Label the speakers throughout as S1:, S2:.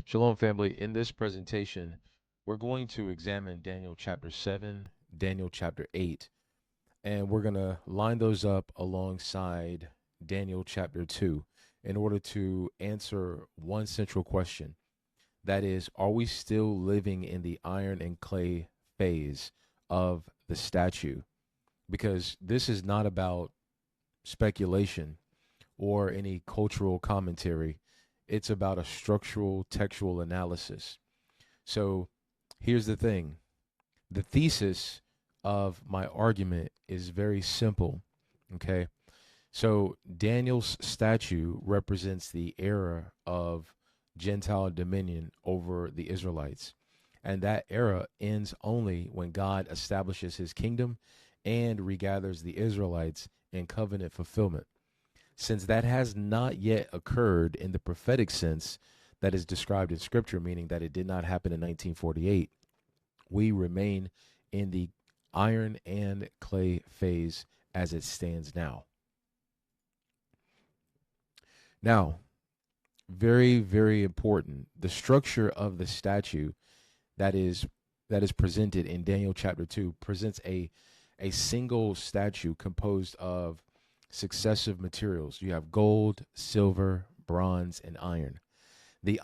S1: Shalom, family. In this presentation, we're going to examine Daniel chapter 7, Daniel chapter 8, and we're going to line those up alongside Daniel chapter 2 in order to answer one central question. That is, are we still living in the iron and clay phase of the statue? Because this is not about speculation or any cultural commentary. It's about a structural textual analysis. So here's the thing. The thesis of my argument is very simple. Okay. So Daniel's statue represents the era of Gentile dominion over the Israelites. And that era ends only when God establishes his kingdom and regathers the Israelites in covenant fulfillment. Since that has not yet occurred in the prophetic sense that is described in scripture, meaning that it did not happen in 1948, we remain in the iron and clay phase as it stands now. Now, very, very important, the structure of the statue that is presented in Daniel chapter 2 presents a single statue composed of successive materials. You have gold, silver, bronze, and iron. Then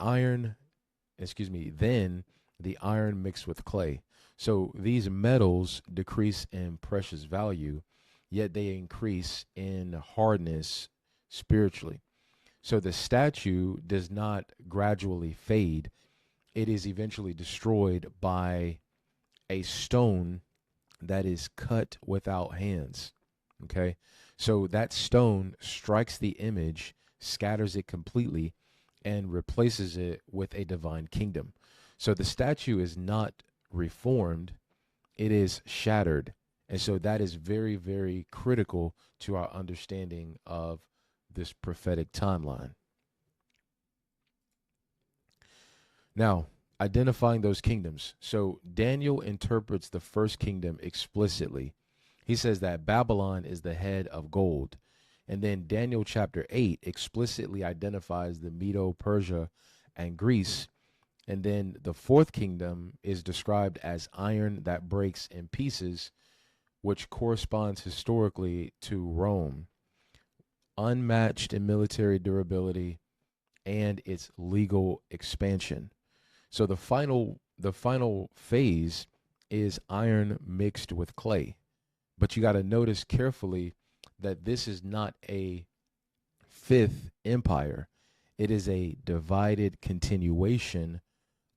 S1: the iron mixed with clay. So these metals decrease in precious value, yet they increase in hardness spiritually. So the statue does not gradually fade. It is eventually destroyed by a stone that is cut without hands. Okay. So that stone strikes the image, scatters it completely, and replaces it with a divine kingdom. So the statue is not reformed, it is shattered. And so that is very, very critical to our understanding of this prophetic timeline. Now, identifying those kingdoms. So Daniel interprets the first kingdom explicitly. He says that Babylon is the head of gold. And then Daniel chapter 8 explicitly identifies the Medo-Persia and Greece. And then the fourth kingdom is described as iron that breaks in pieces, which corresponds historically to Rome, unmatched in military durability and its legal expansion. So the final phase is iron mixed with clay. But you got to notice carefully that this is not a fifth empire. It is a divided continuation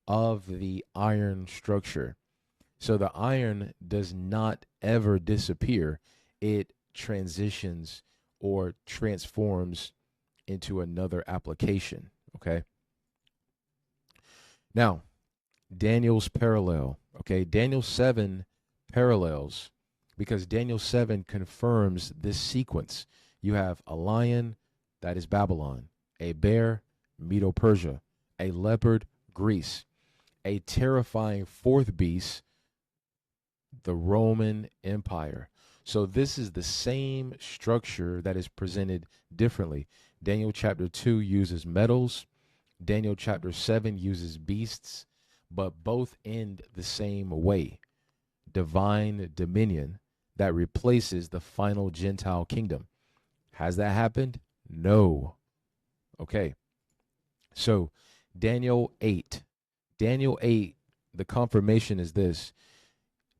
S1: of the iron structure. So the iron does not ever disappear. It transitions or transforms into another application. Okay. Now, Daniel's parallel. Okay. Daniel 7 parallels because Daniel 7 confirms this sequence. You have a lion, that is Babylon, a bear, Medo-Persia, a leopard, Greece, a terrifying fourth beast, the Roman Empire. So this is the same structure that is presented differently. Daniel chapter 2 uses metals. Daniel chapter 7 uses beasts, but both end the same way. Divine dominion that replaces the final Gentile kingdom. Has that happened? No. Okay. So Daniel 8. Daniel 8, the confirmation is this.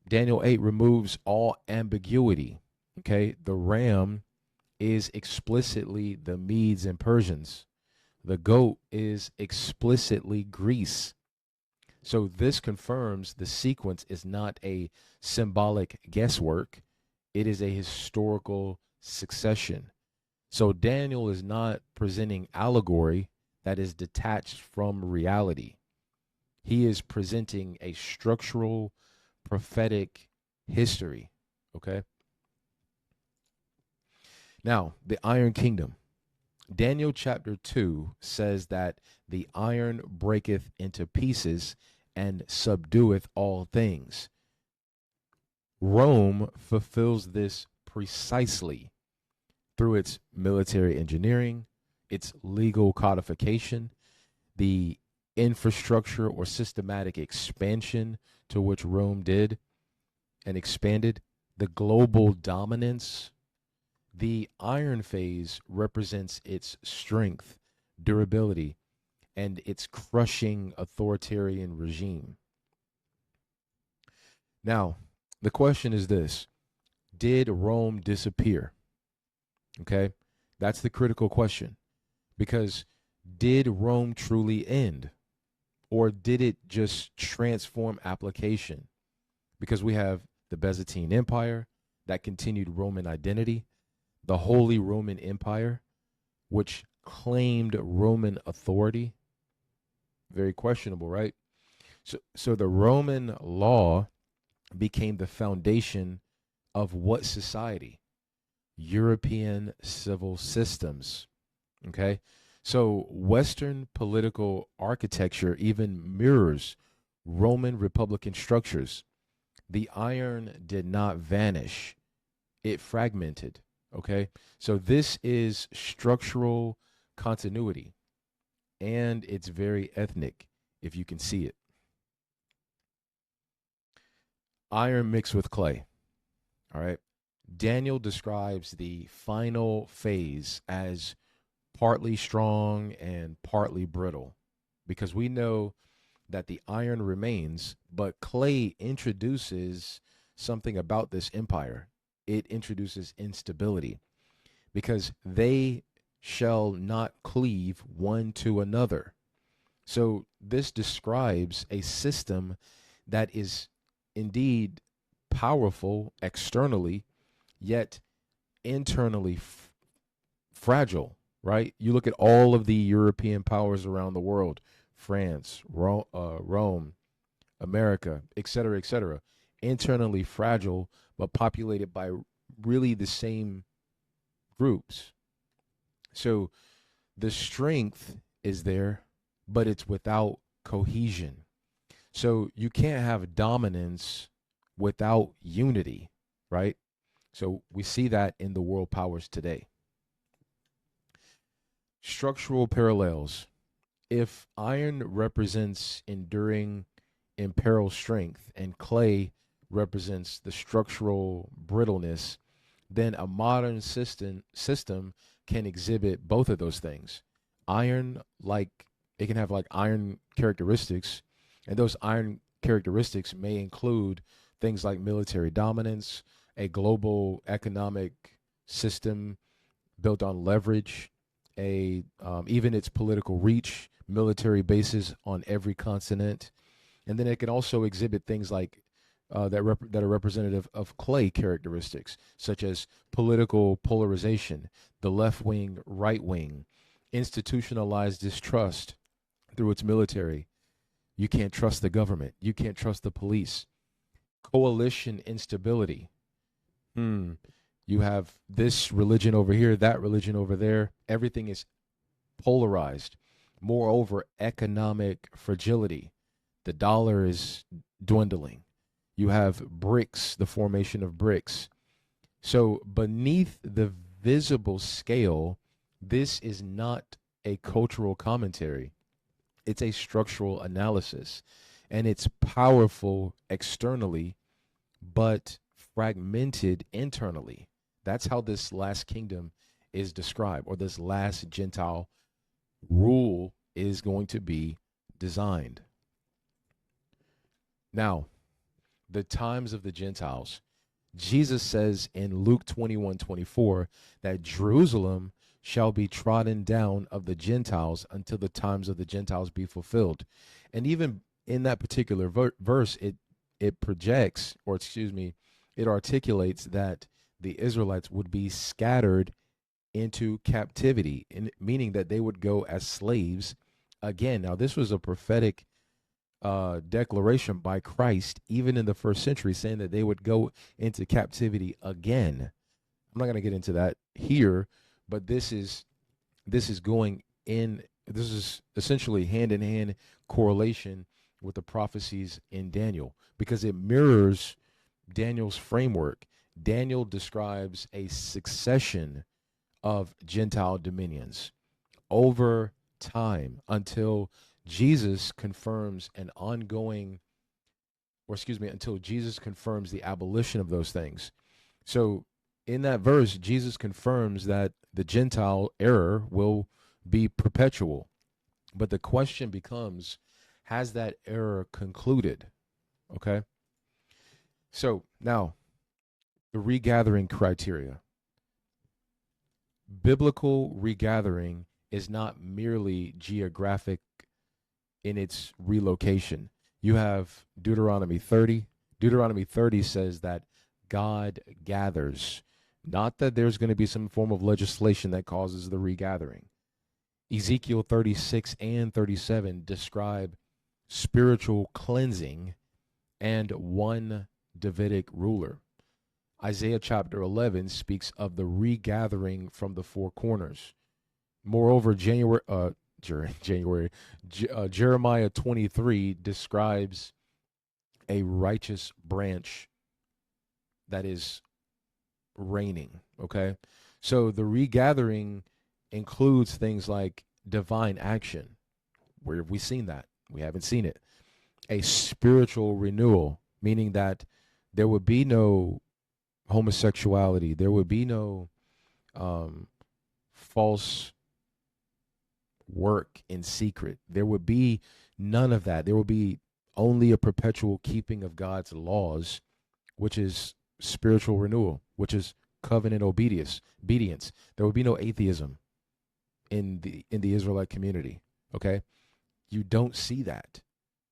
S1: Daniel 8 removes all ambiguity. Okay. The ram is explicitly the Medes and Persians. The goat is explicitly Greece. So this confirms the sequence is not a symbolic guesswork. It is a historical succession. So Daniel is not presenting allegory that is detached from reality. He is presenting a structural prophetic history. Okay. Now, the Iron Kingdom. Daniel chapter 2 says that the iron breaketh into pieces and subdueth all things. Rome fulfills this precisely through its military engineering, its legal codification, the infrastructure or systematic expansion to which Rome did and expanded, the global dominance, the iron phase represents its strength, durability, and its crushing authoritarian regime. Now, the question is this: did Rome disappear? Okay, that's the critical question. Because did Rome truly end? Or did it just transform application? Because we have the Byzantine Empire that continued Roman identity, the Holy Roman Empire, which claimed Roman authority. Very questionable, right? So the Roman law became the foundation of what society? European civil systems. Okay. So Western political architecture even mirrors Roman republican structures. The iron did not vanish, it fragmented. Okay. So this is structural continuity, and it's very ethnic if you can see it. Iron mixed with clay. All right. Daniel describes the final phase as partly strong and partly brittle, because we know that the iron remains, but clay introduces something about this empire. It introduces instability, because they shall not cleave one to another. So this describes a system that is indeed powerful externally, yet internally fragile, right? You look at all of the European powers around the world: France, Rome, America, et cetera, internally fragile, but populated by really the same groups. So the strength is there, but it's without cohesion. So you can't have dominance without unity, right? So we see that in the world powers today. Structural parallels. If iron represents enduring imperial strength and clay represents the structural brittleness, then a modern system can exhibit both of those things. Iron, like, it can have like iron characteristics, and those iron characteristics may include things like military dominance, a global economic system built on leverage, a even its political reach, military bases on every continent, and then it can also exhibit things like that are representative of clay characteristics, such as political polarization, the left wing, right wing, institutionalized distrust through its military. You can't trust the government. You can't trust the police. Coalition instability. You have this religion over here, that religion over there. Everything is polarized. Moreover, economic fragility. The dollar is dwindling. You have BRICS, the formation of BRICS. So beneath the visible scale, this is not a cultural commentary. It's a structural analysis, and it's powerful externally, but fragmented internally. That's how this last kingdom is described, or this last Gentile rule is going to be designed. Now, the times of the Gentiles. Jesus says in Luke 21:24 that Jerusalem shall be trodden down of the Gentiles until the times of the Gentiles be fulfilled. And even in that particular verse, it projects, or excuse me, it articulates that the Israelites would be scattered into captivity, meaning that they would go as slaves again. Now, this was a prophetic declaration by Christ, even in the first century, saying that they would go into captivity again. I'm not going to get into that here, but this is going in. This is essentially hand in hand correlation with the prophecies in Daniel, because it mirrors Daniel's framework. Daniel describes a succession of Gentile dominions over time until Jesus confirms an ongoing, or excuse me, until Jesus confirms the abolition of those things. So in that verse, Jesus confirms that the Gentile error will be perpetual. But the question becomes, has that error concluded? Okay. So now, the regathering criteria. Biblical regathering is not merely geographic in its relocation. You have Deuteronomy 30. Deuteronomy 30 says that God gathers, not that there's going to be some form of legislation that causes the regathering. Ezekiel 36 and 37 describe spiritual cleansing and one Davidic ruler. Isaiah chapter 11 speaks of the regathering from the four corners. Moreover, Jeremiah 23 describes a righteous branch that is reigning. Okay. So the regathering includes things like divine action. Where have we seen that? We haven't seen it. A spiritual renewal, meaning that there would be no homosexuality, there would be no false work in secret. There would be none of that. There would be only a perpetual keeping of God's laws, which is spiritual renewal, which is covenant obedience. There would be no atheism in the Israelite community. Okay? You don't see that.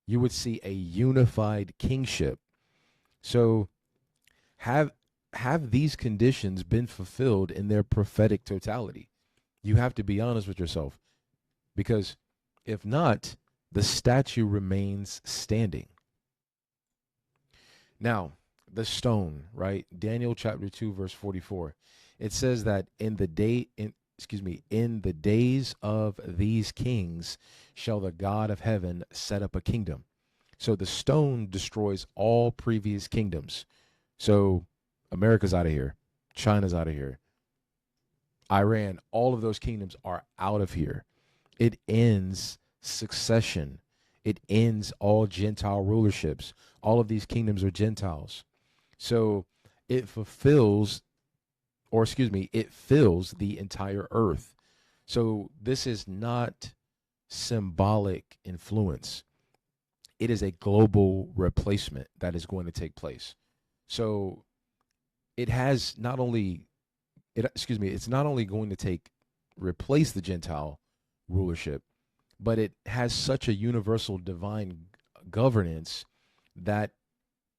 S1: You would see a unified kingship. So have these conditions been fulfilled in their prophetic totality? You have to be honest with yourself, because if not, the statue remains standing. Now, the stone, right? Daniel chapter 2 verse 44. It says that in the days of these kings shall the God of heaven set up a kingdom. So the stone destroys all previous kingdoms. So America's out of here. China's out of here. Iran, all of those kingdoms are out of here. It ends succession. It ends all Gentile rulerships. All of these kingdoms are Gentiles. So it fulfills, it fills the entire earth. So this is not symbolic influence. It is a global replacement that is going to take place. So it has not only it's not only going to replace the Gentile rulership, but it has such a universal divine governance that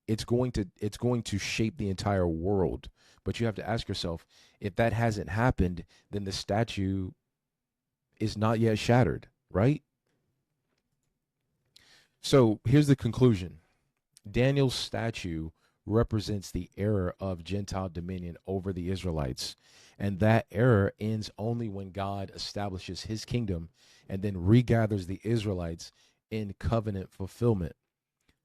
S1: it's going to shape the entire world. But you have to ask yourself, if that hasn't happened, then the statue is not yet shattered, right? So here's the conclusion. Daniel's statue represents the era of Gentile dominion over the Israelites. And that era ends only when God establishes his kingdom and then regathers the Israelites in covenant fulfillment.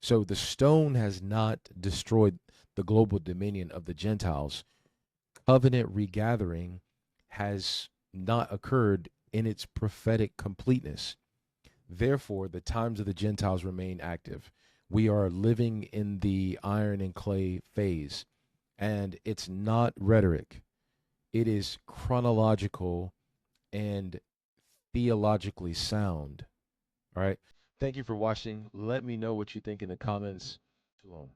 S1: So the stone has not destroyed the global dominion of the Gentiles. Covenant regathering has not occurred in its prophetic completeness. Therefore, the times of the Gentiles remain active. We are living in the iron and clay phase, and it's not rhetoric. It is chronological and theologically sound. All right. Thank you for watching. Let me know what you think in the comments. Shalom.